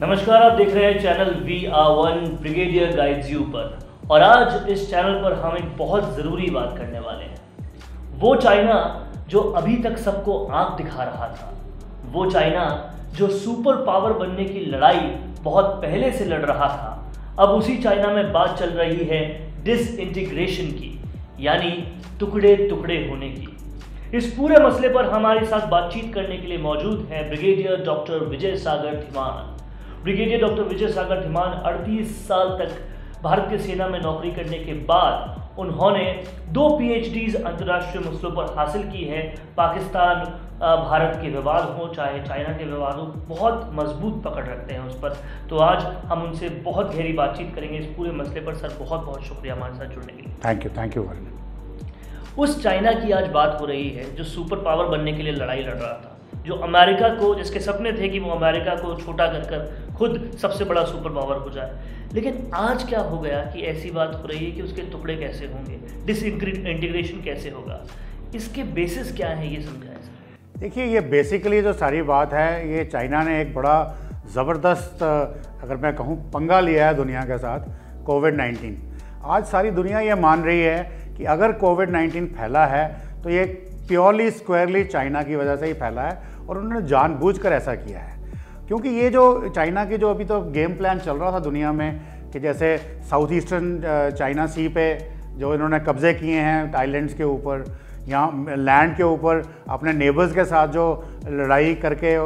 नमस्कार, आप देख रहे हैं channel VR1 brigadier guides you पर। और आज इस चैनल पर हम एक बहुत ज़रूरी बात करने वाले हैं। वो चाइना जो अभी तक सबको आंख दिखा रहा था, वो चाइना जो सुपर पावर बनने की लड़ाई बहुत पहले से लड़ रहा था, अब उसी चाइना में बात चल रही है डिसइंटीग्रेशन की, यानी टुकड़े टुकड़े होने की। इस पूरे मसले पर हमारे साथ बातचीत करने के लिए मौजूद हैं ब्रिगेडियर डॉक्टर विजय सागर धीमान। ब्रिगेडियर डॉक्टर विजय सागर धीमान 38 साल तक भारत की सेना में नौकरी करने के बाद उन्होंने 2 PhDs अंतर्राष्ट्रीय मसलों पर हासिल की है। पाकिस्तान भारत के विवाद हो चाहे चाइना के विवाद हो, बहुत मजबूत पकड़ रखते हैं उस पर। तो आज हम उनसे बहुत गहरी बातचीत करेंगे इस पूरे मसले पर। सर, बहुत बहुत शुक्रिया हमारे साथ जुड़ने के लिए। Thank you very much. उस चाइना की आज बात हो रही है जो सुपर पावर बनने के लिए लड़ाई लड़ रहा था, जो अमेरिका को, जिसके सपने थे कि वो अमेरिका को छोटा कर खुद सबसे बड़ा सुपर पावर हो जाए। लेकिन आज क्या हो गया कि ऐसी बात हो रही है कि उसके टुकड़े कैसे होंगे, डिसइंटीग्रेशन कैसे होगा, इसके बेसिस क्या है, ये समझाएं सर। देखिए, ये बेसिकली जो सारी बात है, ये चाइना ने एक बड़ा ज़बरदस्त, अगर मैं कहूँ, पंगा लिया है दुनिया के साथ। कोविड-19 आज सारी दुनिया ये मान रही है कि अगर कोविड-19 फैला है तो ये प्योरली स्क्वायरली चाइना की वजह से ही फैला है, और उन्होंने जानबूझकर ऐसा किया है। क्योंकि ये जो चाइना की जो अभी तो गेम प्लान चल रहा था दुनिया में कि जैसे साउथ ईस्टर्न चाइना सी पे जो इन्होंने कब्ज़े किए हैं आइलैंड्स के ऊपर, यहाँ लैंड के ऊपर अपने नेबर्स के साथ जो लड़ाई करके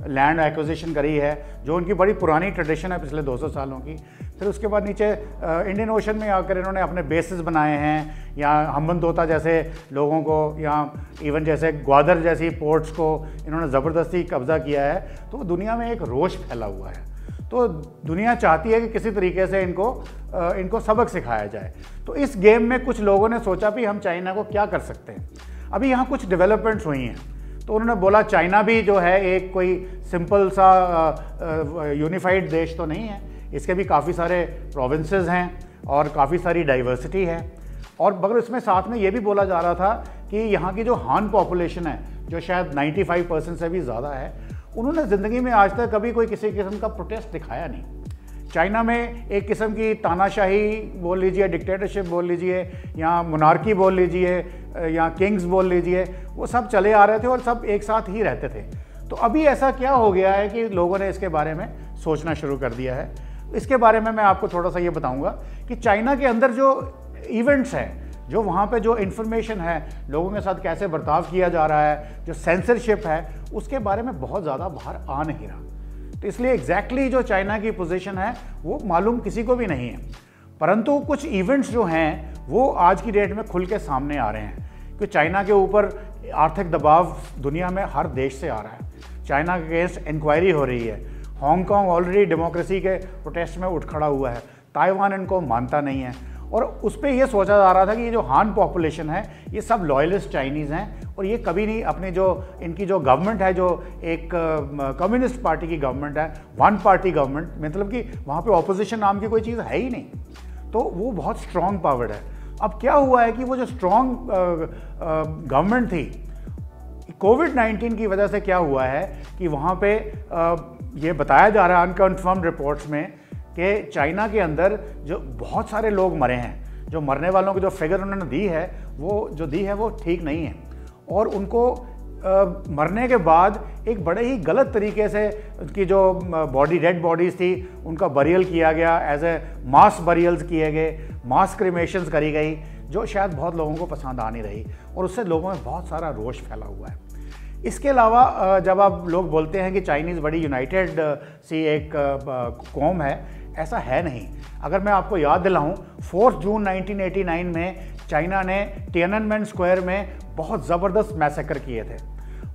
लैंड एक्विजिशन करी है, जो उनकी बड़ी पुरानी ट्रेडिशन है पिछले 200 सालों की। फिर उसके बाद नीचे इंडियन ओशन में आकर इन्होंने अपने बेसिस बनाए हैं, या हम्बनतोता जैसे लोगों को, या इवन जैसे ग्वादर जैसी पोर्ट्स को इन्होंने ज़बरदस्ती कब्ज़ा किया है। तो दुनिया में एक रोष फैला हुआ है। तो दुनिया चाहती है कि किसी तरीके से इनको सबक सिखाया जाए। तो इस गेम में कुछ लोगों ने सोचा भी हम चाइना को क्या कर सकते हैं। अभी यहाँ कुछ डेवलपमेंट्स हुई हैं, तो उन्होंने बोला चाइना भी जो है एक कोई सिंपल सा यूनिफाइड देश तो नहीं है, इसके भी काफ़ी सारे प्रोविंसेस हैं और काफ़ी सारी डाइवर्सिटी है। और मगर इसमें साथ में ये भी बोला जा रहा था कि यहाँ की जो हान पॉपुलेशन है, जो शायद 95% से भी ज़्यादा है, उन्होंने ज़िंदगी में आज तक कभी कोई किसी किस्म का प्रोटेस्ट दिखाया नहीं। चाइना में एक किस्म की तानाशाही बोल लीजिए, डिक्टेटरशिप बोल लीजिए, या मोनार्की बोल लीजिए, या किंग्स बोल लीजिए, वो सब चले आ रहे थे और सब एक साथ ही रहते थे। तो अभी ऐसा क्या हो गया है कि लोगों ने इसके बारे में सोचना शुरू कर दिया है। इसके बारे में मैं आपको थोड़ा सा ये बताऊंगा कि चाइना के अंदर जो इवेंट्स हैं, जो वहाँ पे जो इन्फॉर्मेशन है, लोगों के साथ कैसे बर्ताव किया जा रहा है, जो सेंसरशिप है, उसके बारे में बहुत ज़्यादा बाहर आ नहीं रहा। तो इसलिए एग्जैक्टली जो चाइना की पोजीशन है वो मालूम किसी को भी नहीं है। परंतु कुछ इवेंट्स जो हैं वो आज की डेट में खुल के सामने आ रहे हैं कि चाइना के ऊपर आर्थिक दबाव दुनिया में हर देश से आ रहा है। चाइना के अगेंस्ट इंक्वायरी हो रही है। हांगकांग ऑलरेडी डेमोक्रेसी के प्रोटेस्ट में उठ खड़ा हुआ है। ताइवान इनको मानता नहीं है। और उस पर यह सोचा जा रहा था कि ये जो हान पॉपुलेशन है, ये सब लॉयलिस्ट चाइनीज़ हैं, और ये कभी नहीं अपने जो इनकी जो गवर्नमेंट है, जो एक कम्युनिस्ट पार्टी की गवर्नमेंट है, वन पार्टी गवर्नमेंट, मतलब कि वहाँ पे ऑपोजिशन नाम की कोई चीज़ है ही नहीं, तो वो बहुत स्ट्रॉन्ग पावर्ड है। अब क्या हुआ है कि वो जो स्ट्रॉन्ग गवर्नमेंट थी, कोविड-19 की वजह से क्या हुआ है कि वहाँ पे ये बताया जा रहा है अनकन्फर्म्ड रिपोर्ट्स में कि चाइना के अंदर जो बहुत सारे लोग मरे हैं, जो मरने वालों की जो फिगर उन्होंने दी है, वो ठीक नहीं है। और उनको मरने के बाद एक बड़े ही गलत तरीके से उनकी जो डेड बॉडीज़ थी, उनका बरियल किया गया, एज ए मास बरियल्स किए गए, मास क्रिमेशंस करी गई, जो शायद बहुत लोगों को पसंद आ नहीं रही, और उससे लोगों में बहुत सारा रोष फैला हुआ है। इसके अलावा जब आप लोग बोलते हैं कि चाइनीज़ बड़ी यूनाइटेड सी एक कौम है, ऐसा है नहीं। अगर मैं आपको याद दिलाऊं, 4 जून 1989 में चाइना ने तियाननमेन स्क्वायर में बहुत ज़बरदस्त मैसेकर किए थे,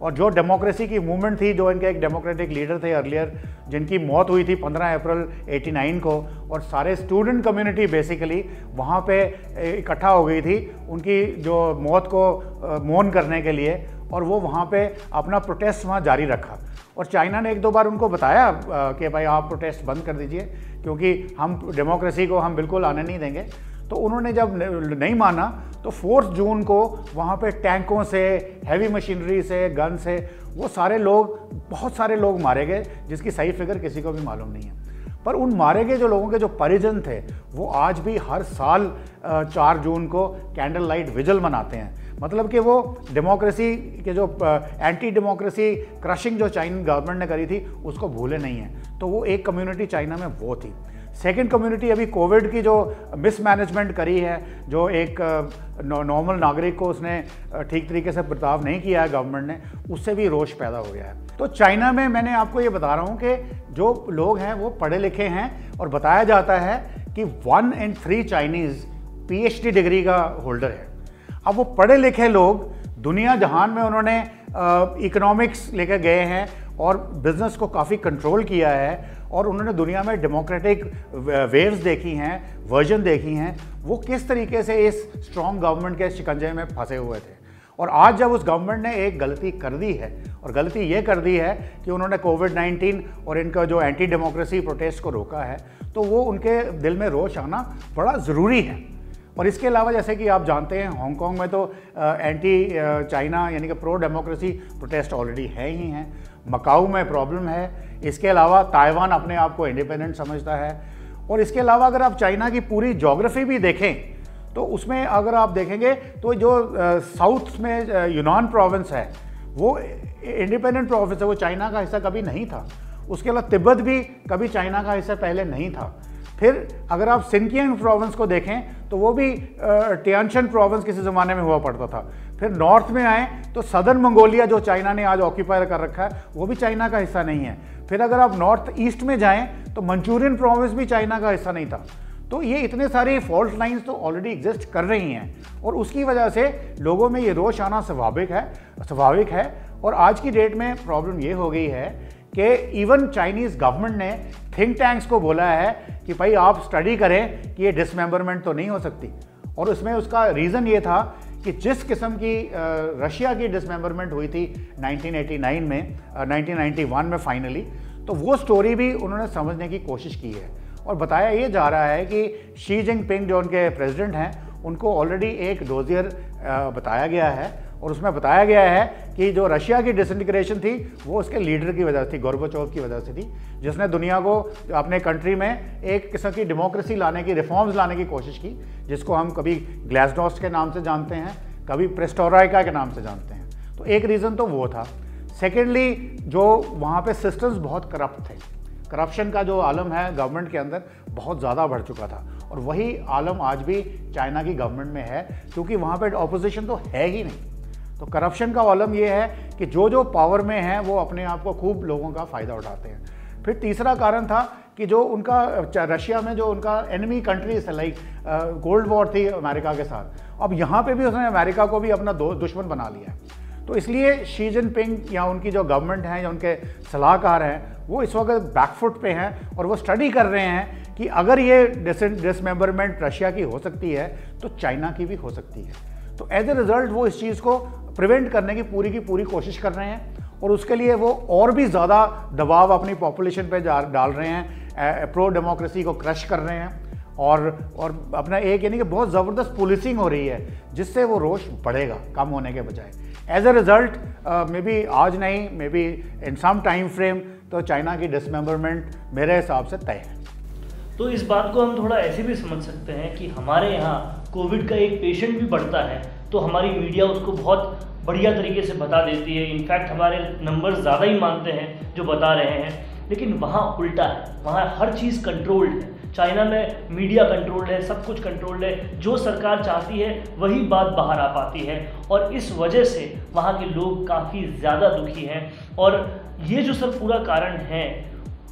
और जो डेमोक्रेसी की मूवमेंट थी, जो इनके एक डेमोक्रेटिक लीडर थे अर्लियर, जिनकी मौत हुई थी 15 अप्रैल 89 को, और सारे स्टूडेंट कम्युनिटी बेसिकली वहाँ पे इकट्ठा हो गई थी उनकी जो मौत को मौन करने के लिए, और वो वहाँ पे अपना प्रोटेस्ट वहाँ जारी रखा। और चाइना ने 1-2 बार उनको बताया कि भाई आप प्रोटेस्ट बंद कर दीजिए, क्योंकि हम डेमोक्रेसी को हम बिल्कुल आने नहीं देंगे। तो उन्होंने जब नहीं माना तो 4 जून को वहाँ पे टैंकों से, हैवी मशीनरी से, गन से, वो सारे लोग, बहुत सारे लोग मारे गए, जिसकी सही फिगर किसी को भी मालूम नहीं है। पर उन मारे गए जो लोगों के जो परिजन थे वो आज भी हर साल 4 जून को कैंडल लाइट विजिल मनाते हैं। मतलब कि वो डेमोक्रेसी के जो एंटी डेमोक्रेसी क्रशिंग जो चाइनीज गवर्नमेंट ने करी थी उसको भूले नहीं हैं। तो वो एक कम्युनिटी चाइना में वो थी। सेकंड कम्युनिटी अभी कोविड की जो मिसमैनेजमेंट करी है, जो एक नॉर्मल नागरिक को उसने ठीक तरीके से बर्ताव नहीं किया है गवर्नमेंट ने, उससे भी रोष पैदा हो गया है। तो चाइना में मैंने आपको ये बता रहा हूँ कि जो लोग हैं वो पढ़े लिखे हैं और बताया जाता है कि 1 in 3 चाइनीज़ PhD डिग्री का होल्डर है। अब वो पढ़े लिखे लोग दुनिया जहान में उन्होंने इकोनॉमिक्स लेकर गए हैं और बिजनेस को काफ़ी कंट्रोल किया है और उन्होंने दुनिया में डेमोक्रेटिक वेव्स देखी हैं, वर्जन देखी हैं, वो किस तरीके से इस स्ट्रॉन्ग गवर्नमेंट के शिकंजे में फंसे हुए थे। और आज जब उस गवर्नमेंट ने एक गलती कर दी है, और गलती ये कर दी है कि उन्होंने कोविड-19 और इनका जो एंटी डेमोक्रेसी प्रोटेस्ट को रोका है, तो वो उनके दिल में रोष आना बड़ा ज़रूरी है। और इसके अलावा जैसे कि आप जानते हैं हांगकांग में तो एंटी चाइना यानी कि प्रो डेमोक्रेसी प्रोटेस्ट ऑलरेडी है ही हैं। मकाऊ में प्रॉब्लम है। इसके अलावा ताइवान अपने आप को इंडिपेंडेंट समझता है। और इसके अलावा अगर आप चाइना की पूरी ज्योग्राफी भी देखें तो उसमें अगर आप देखेंगे तो जो साउथ में यूनान प्रोविंस है वो इंडिपेंडेंट प्रोविंस है, वो चाइना का हिस्सा कभी नहीं था। उसके अलावा तिब्बत भी कभी चाइना का हिस्सा पहले नहीं था। फिर अगर आप सिनकियांग प्रोविंस को देखें तो वो भी टियानशन प्रोविंस किसी ज़माने में हुआ पड़ता था। फिर नॉर्थ में आए तो सदर्न मंगोलिया जो चाइना ने आज ऑक्यूपायर कर रखा है वो भी चाइना का हिस्सा नहीं है। फिर अगर आप नॉर्थ ईस्ट में जाएं तो मंचूरियन प्रोविंस भी चाइना का हिस्सा नहीं था। तो ये इतने सारी फॉल्ट लाइंस तो ऑलरेडी एग्जिस्ट कर रही हैं और उसकी वजह से लोगों में ये रोष आना स्वाभाविक है। और आज की डेट में प्रॉब्लम ये हो गई है कि इवन चाइनीज़ गवर्नमेंट ने थिंक टैंक्स को बोला है कि भाई आप स्टडी करें कि ये डिसमेंबरमेंट तो नहीं हो सकती। और उसमें उसका रीज़न ये था कि जिस किस्म की रशिया की डिसमेंबरमेंट हुई थी 1989 में 1991 में फाइनली, तो वो स्टोरी भी उन्होंने समझने की कोशिश की है। और बताया ये जा रहा है कि शी जिनपिंग जो उनके प्रेसिडेंट हैं उनको ऑलरेडी एक डोजियर बताया गया है और उसमें बताया गया है कि जो रशिया की डिसइंटीग्रेशन थी वो उसके लीडर की वजह से थी, गोर्बाचोव की वजह से थी, जिसने दुनिया को अपने कंट्री में एक किस्म की डेमोक्रेसी लाने की, रिफॉर्म्स लाने की कोशिश की, जिसको हम कभी ग्लासनोस्ट के नाम से जानते हैं, कभी पेरेस्ट्रोइका के नाम से जानते हैं। तो एक रीज़न तो वो था। सेकेंडली जो वहाँ पे सिस्टम्स बहुत करप्ट थे, करप्शन का जो आलम है गवर्नमेंट के अंदर बहुत ज़्यादा बढ़ चुका था और वही आलम आज भी चाइना की गवर्नमेंट में है, क्योंकि वहाँ पे ऑपोजिशन तो है ही नहीं। तो करप्शन का आलम ये है कि जो पावर में है वो अपने आप को खूब लोगों का फ़ायदा उठाते हैं। फिर तीसरा कारण था कि जो उनका रशिया में जो उनका एनिमी कंट्रीज है, लाइक कोल्ड वॉर थी अमेरिका के साथ, अब यहाँ पे भी उसने अमेरिका को भी अपना दुश्मन बना लिया है। तो इसलिए शी जिनपिंग या उनकी जो गवर्नमेंट है या उनके सलाहकार हैं वो इस वक्त बैकफुट पे हैं और वो स्टडी कर रहे हैं कि अगर ये डिसमेंबरमेंट रशिया की हो सकती है तो चाइना की भी हो सकती है। तो एज ए रिज़ल्ट वो इस चीज़ को प्रिवेंट करने की पूरी कोशिश कर रहे हैं और उसके लिए वो और भी ज़्यादा दबाव अपनी पॉपुलेशन पे डाल रहे हैं, प्रो डेमोक्रेसी को क्रश कर रहे हैं और अपना एक यानी कि बहुत ज़बरदस्त पुलिसिंग हो रही है जिससे वो रोष बढ़ेगा कम होने के बजाय। As a result maybe आज नहीं, मे बी इन सम टाइम फ्रेम तो चाइना की डिसमेंबरमेंट मेरे हिसाब से तय है। तो इस बात को हम थोड़ा ऐसे भी समझ सकते हैं कि हमारे यहाँ कोविड का एक पेशेंट भी बढ़ता है तो हमारी मीडिया उसको बहुत बढ़िया तरीके से बता देती है। इनफैक्ट हमारे नंबर ज़्यादा ही मानते हैं जो बता रहे हैं, लेकिन वहाँ उल्टा है, वहाँ हर चीज़ कंट्रोल्ड है। चाइना में मीडिया कंट्रोल्ड है, सब कुछ कंट्रोल्ड है, जो सरकार चाहती है वही बात बाहर आ पाती है और इस वजह से वहाँ के लोग काफ़ी ज़्यादा दुखी हैं। और ये जो सर पूरा कारण है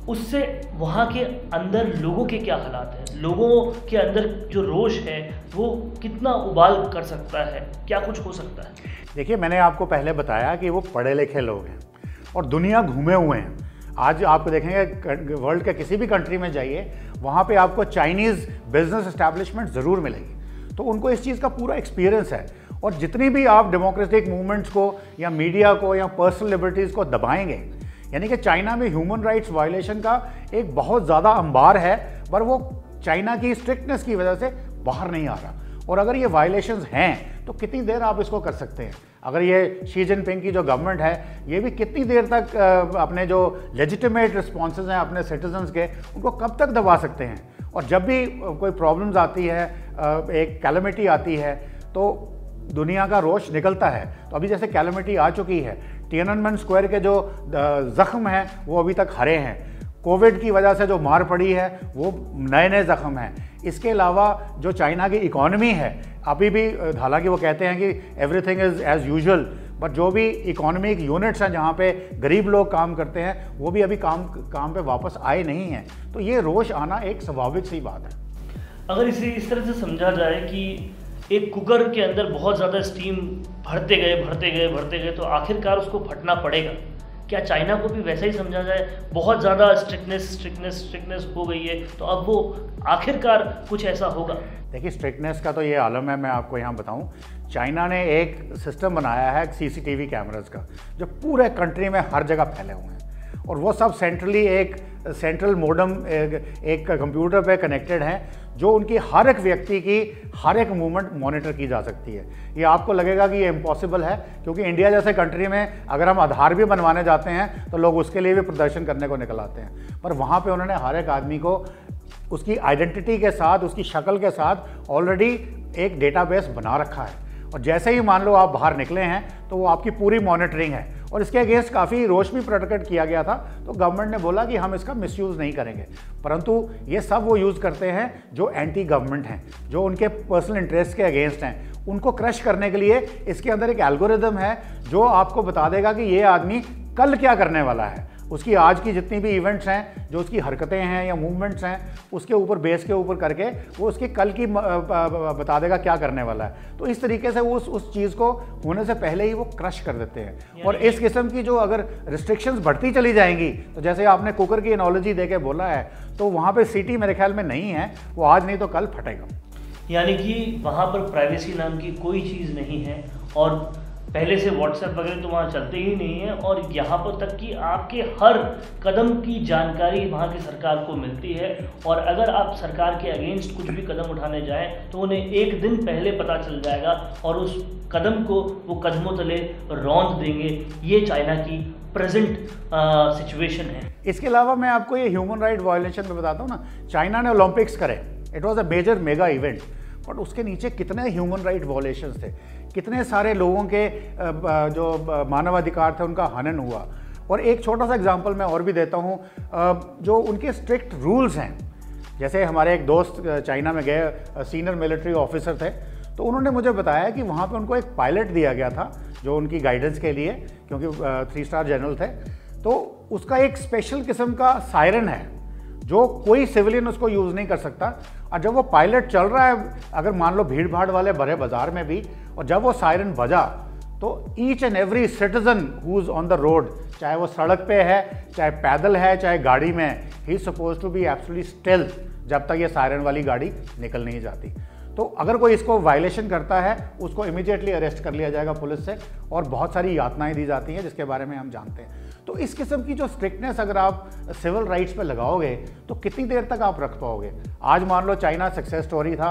उससे वहाँ के अंदर लोगों के क्या हालात हैं, लोगों के अंदर जो रोष है वो कितना उबाल कर सकता है, क्या कुछ हो सकता है? देखिए, मैंने आपको पहले बताया कि वो पढ़े लिखे लोग हैं और दुनिया घूमे हुए हैं। आज आपको देखेंगे वर्ल्ड के किसी भी कंट्री में जाइए, वहाँ पे आपको चाइनीज़ बिजनेस एस्टैब्लिशमेंट ज़रूर मिलेगी। तो उनको इस चीज़ का पूरा एक्सपीरियंस है और जितनी भी आप डेमोक्रेटिक मूवमेंट्स को या मीडिया को या पर्सनल लिबर्टीज़ को दबाएंगे, यानी कि चाइना में ह्यूमन राइट्स वायलेशन का एक बहुत ज़्यादा अंबार है, पर वो चाइना की स्ट्रिक्टनेस की वजह से बाहर नहीं आ रहा। और अगर ये वायलेशंस हैं तो कितनी देर आप इसको कर सकते हैं? अगर ये शी जिनपिंग की जो गवर्नमेंट है ये भी कितनी देर तक अपने जो लेजिटिमेट रिस्पॉन्सेज हैं अपने सिटीजन्स के, उनको कब तक दबा सकते हैं? और जब भी कोई प्रॉब्लम्स आती है, एक कैलेमिटी आती है, तो दुनिया का रोष निकलता है। तो अभी जैसे कैलेमिटी आ चुकी है, तिएननमेन स्क्वायर के जो ज़ख्म हैं वो अभी तक हरे हैं, कोविड की वजह से जो मार पड़ी है वो नए नए ज़ख्म हैं। इसके अलावा जो चाइना की इकॉनमी है अभी भी, हालांकि वो कहते हैं कि everything is as usual, but जो भी इकोनॉमिक यूनिट्स हैं जहाँ पे गरीब लोग काम करते हैं वो भी अभी काम पे वापस आए नहीं हैं। तो ये रोष आना एक स्वाभाविक सी बात है। अगर इसे इस तरह से समझा जाए कि एक कुकर के अंदर बहुत ज़्यादा स्टीम भरते गए तो आखिरकार उसको फटना पड़ेगा, क्या चाइना को भी वैसा ही समझा जाए? बहुत ज़्यादा स्ट्रिक्टनेस हो गई है तो अब वो आखिरकार कुछ ऐसा होगा? देखिए, स्ट्रिक्टनेस का तो ये आलम है। मैं आपको यहाँ बताऊँ, चाइना ने एक सिस्टम बनाया है सीसीटीवी कैमरास का, जो पूरे कंट्री में हर जगह फैले हुए हैं, और वो सब सेंट्रली एक सेंट्रल मोडम एक कंप्यूटर पे कनेक्टेड हैं, जो उनकी हर एक व्यक्ति की हर एक मूवमेंट मॉनिटर की जा सकती है। ये आपको लगेगा कि ये इम्पॉसिबल है, क्योंकि इंडिया जैसे कंट्री में अगर हम आधार भी बनवाने जाते हैं तो लोग उसके लिए भी प्रदर्शन करने को निकल आते हैं, पर वहाँ पे उन्होंने हर एक आदमी को उसकी आइडेंटिटी के साथ, उसकी शक्ल के साथ ऑलरेडी एक डेटाबेस बना रखा है, और जैसे ही मान लो आप बाहर निकले हैं तो वो आपकी पूरी मॉनिटरिंग है। और इसके अगेंस्ट काफ़ी रोष भी प्रकट किया गया था, तो गवर्नमेंट ने बोला कि हम इसका मिसयूज़ नहीं करेंगे, परंतु ये सब वो यूज़ करते हैं जो एंटी गवर्नमेंट हैं, जो उनके पर्सनल इंटरेस्ट के अगेंस्ट हैं। उनको क्रश करने के लिए इसके अंदर एक एल्गोरिदम है जो आपको बता देगा कि ये आदमी कल क्या करने वाला है, उसकी आज की जितनी भी इवेंट्स हैं, जो उसकी हरकतें हैं या मूवमेंट्स हैं, उसके ऊपर बेस के ऊपर करके वो उसकी कल की बता देगा क्या करने वाला है। तो इस तरीके से वो उस चीज़ को होने से पहले ही वो क्रश कर देते हैं। और इस किस्म की जो अगर रिस्ट्रिक्शंस बढ़ती चली जाएंगी, तो जैसे आपने कुकर की एनोलॉजी दे के बोला है, तो वहाँ पर सिटी मेरे ख्याल में नहीं है, वो आज नहीं तो कल फटेगा। यानी कि वहाँ पर प्राइवेसी नाम की कोई चीज़ नहीं है, और पहले से व्हाट्सएप वगैरह तो वहाँ चलते ही नहीं है, और यहाँ पर तक कि आपके हर कदम की जानकारी वहाँ की सरकार को मिलती है, और अगर आप सरकार के अगेंस्ट कुछ भी कदम उठाने जाएं तो उन्हें एक दिन पहले पता चल जाएगा और उस कदम को वो कदमों तले रौंद देंगे। ये चाइना की प्रेजेंट सिचुएशन है। इसके अलावा मैं आपको ये ह्यूमन राइट वायलेशन में बताता हूँ ना, चाइना ने ओलंपिक्स करे, it was a major mega event, but उसके नीचे कितने ह्यूमन राइट वायलेशंस थे, कितने सारे लोगों के जो मानवाधिकार थे उनका हनन हुआ। और एक छोटा सा एग्जांपल मैं और भी देता हूँ, जो उनके स्ट्रिक्ट रूल्स हैं, जैसे हमारे एक दोस्त चाइना में गए, सीनियर मिलिट्री ऑफिसर थे, तो उन्होंने मुझे बताया कि वहाँ पे उनको एक पायलट दिया गया था जो उनकी गाइडेंस के लिए, क्योंकि 3 स्टार जनरल थे, तो उसका एक स्पेशल किस्म का सायरन है जो कोई सिविलियन उसको यूज़ नहीं कर सकता। और जब वो पायलट चल रहा है, अगर मान लो भीड़ भाड़ वाले भरे बाजार में भी, और जब वो सायरन बजा तो each and every citizen who is on the road, चाहे वो सड़क पे है, चाहे पैदल है, चाहे गाड़ी में, he is suppose to be absolutely still जब तक ये सायरन वाली गाड़ी निकल नहीं जाती। तो अगर कोई इसको वायलेशन करता है उसको इमीडिएटली अरेस्ट कर लिया जाएगा पुलिस से, और बहुत सारी यातनाएं दी जाती हैं जिसके बारे में हम जानते हैं। तो इस किस्म की जो स्ट्रिक्टनेस अगर आप सिविल राइट्स पे लगाओगे तो कितनी देर तक आप रख पाओगे? आज मान लो चाइना सक्सेस स्टोरी था,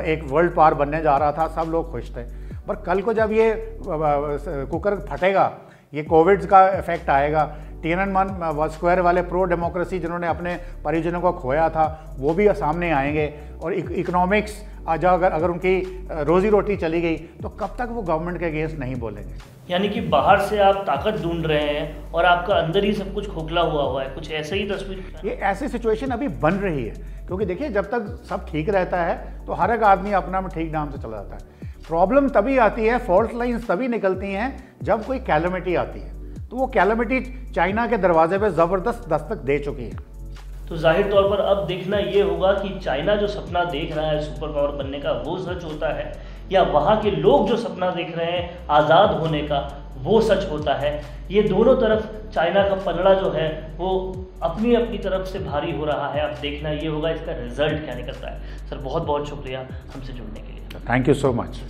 एक वर्ल्ड पावर बनने जा रहा था, सब लोग खुश थे, पर कल को जब ये कुकर फटेगा, ये कोविड का इफेक्ट आएगा, तिएननमेन स्क्वायर वाले प्रो डेमोक्रेसी जिन्होंने अपने परिजनों को खोया था वो भी सामने आएंगे, और इकोनॉमिक्स अगर उनकी रोजी रोटी चली गई तो कब तक वो गवर्नमेंट के अगेंस्ट नहीं बोलेंगे? यानी कि बाहर से आप ताकत ढूंढ रहे हैं और आपका अंदर ही सब कुछ खोखला हुआ है, कुछ ऐसे ही तस्वीर। ये ऐसी सिचुएशन अभी बन रही है, क्योंकि देखिए जब तक सब ठीक रहता है तो हर एक आदमी अपना में ठीक नाम से चला जाता है। प्रॉब्लम तभी आती है, फॉल्ट लाइन्स तभी निकलती हैं जब कोई कैलेमिटी आती है, तो वो कैलेमिटी चाइना के दरवाजे पे ज़बरदस्त दस्तक दे चुकी है। तो जाहिर तौर पर अब देखना ये होगा कि चाइना जो सपना देख रहा है सुपर पावर बनने का वो सच होता है, या वहाँ के लोग जो सपना देख रहे हैं आज़ाद होने का वो सच होता है। ये दोनों तरफ चाइना का पलड़ा जो है वो अपनी अपनी तरफ से भारी हो रहा है। अब देखना ये होगा इसका रिजल्ट क्या निकलता है। सर बहुत बहुत शुक्रिया हमसे जुड़ने के लिए। Thank you so much.